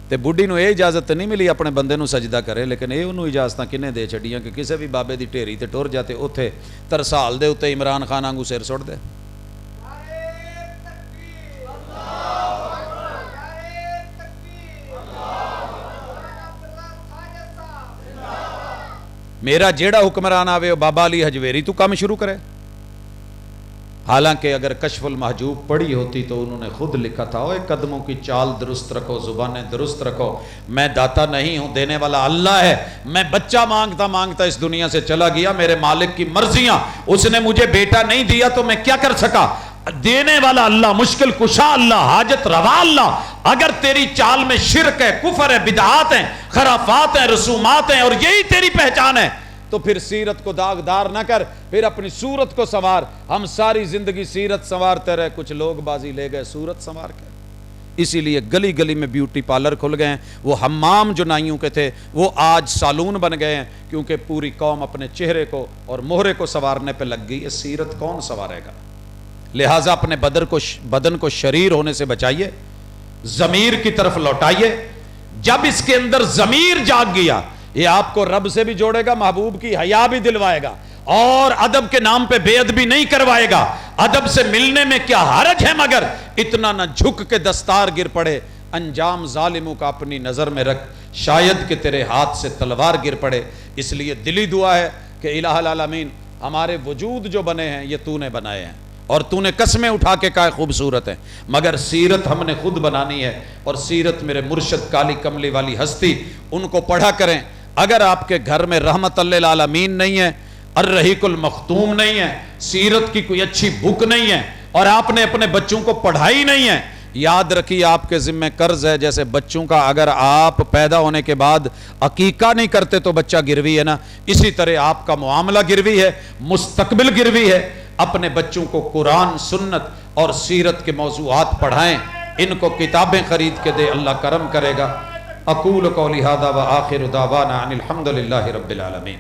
[SPEAKER 1] تے بڈھی نو یہ اجازت نہیں ملی اپنے بندے نو سجدہ کرے، لیکن یہ انہوں اجازت کنے دے چھڑیاں کہ کسے بھی بابے دی ٹھیری تے ٹر جاتے اوتھے ترسال دے اوتے عمران خان آنگو سر سٹ دے۔ میرا جیڑا حکمران آوے بابا علی حجویری تو کام شروع کرے۔ حالانکہ اگر کشف المحجوب پڑھی ہوتی تو انہوں نے خود لکھا تھا اوے قدموں کی چال درست رکھو، زبانیں درست رکھو، میں داتا نہیں ہوں، دینے والا اللہ ہے، میں بچہ مانگتا مانگتا اس دنیا سے چلا گیا، میرے مالک کی مرضیاں، اس نے مجھے بیٹا نہیں دیا تو میں کیا کر سکا؟ دینے والا اللہ، مشکل کشا اللہ، حاجت روا اللہ۔ اگر تیری چال میں شرک ہے، کفر ہے، بدعات ہیں، خرافات ہیں، رسومات ہیں اور یہی تیری پہچان ہے
[SPEAKER 2] تو پھر سیرت کو داغدار نہ کر، پھر اپنی صورت کو سنوار۔ ہم ساری زندگی سیرت سنوارتے رہے، کچھ لوگ بازی لے گئے صورت سنوار کے۔ اسی لیے گلی گلی میں بیوٹی پارلر کھل گئے ہیں، وہ حمام جو نائیوں کے تھے وہ آج سالون بن گئے ہیں، کیونکہ پوری قوم اپنے چہرے کو اور مہرے کو سنوارنے پہ لگ گئی ہے۔ سیرت کون سنوارے گا؟ لہٰذا اپنے بدن کو شریر ہونے سے بچائیے، ضمیر کی طرف لوٹائیے۔ جب اس کے اندر ضمیر جاگ گیا، یہ آپ کو رب سے بھی جوڑے گا، محبوب کی حیا بھی دلوائے گا، اور ادب کے نام پہ بے ادبی نہیں کروائے گا۔ ادب سے ملنے میں کیا حرج ہے، مگر اتنا نہ جھک کے دستار گر پڑے۔ انجام ظالموں کا اپنی نظر میں رکھ، شاید کہ تیرے ہاتھ سے تلوار گر پڑے۔ اس لیے دلی دعا ہے کہ الہ العالمین، ہمارے وجود جو بنے ہیں یہ تو نے بنائے ہیں، اور تو نے قسمیں اٹھا کے کہا خوبصورت ہے، مگر سیرت ہم نے خود بنانی ہے۔ اور سیرت میرے مرشد کالی کملی والی ہستی، ان کو پڑھا کریں۔ اگر آپ کے گھر میں رحمت للعالمین نہیں ہے، الرحیق المختوم نہیں ہے، سیرت کی کوئی اچھی بک نہیں ہے، اور آپ نے اپنے بچوں کو پڑھائی نہیں ہے، یاد رکھیے آپ کے ذمہ قرض ہے۔ جیسے بچوں کا اگر آپ پیدا ہونے کے بعد عقیقہ نہیں کرتے تو بچہ گروی ہے نا، اسی طرح آپ کا معاملہ گروی ہے، مستقبل گروی ہے۔ اپنے بچوں کو قرآن، سنت اور سیرت کے موضوعات پڑھائیں، ان کو کتابیں خرید کے دے، اللہ کرم کرے گا۔ اقول قولی ھذا وآخر دعوانا ان الحمد للہ رب العالمین۔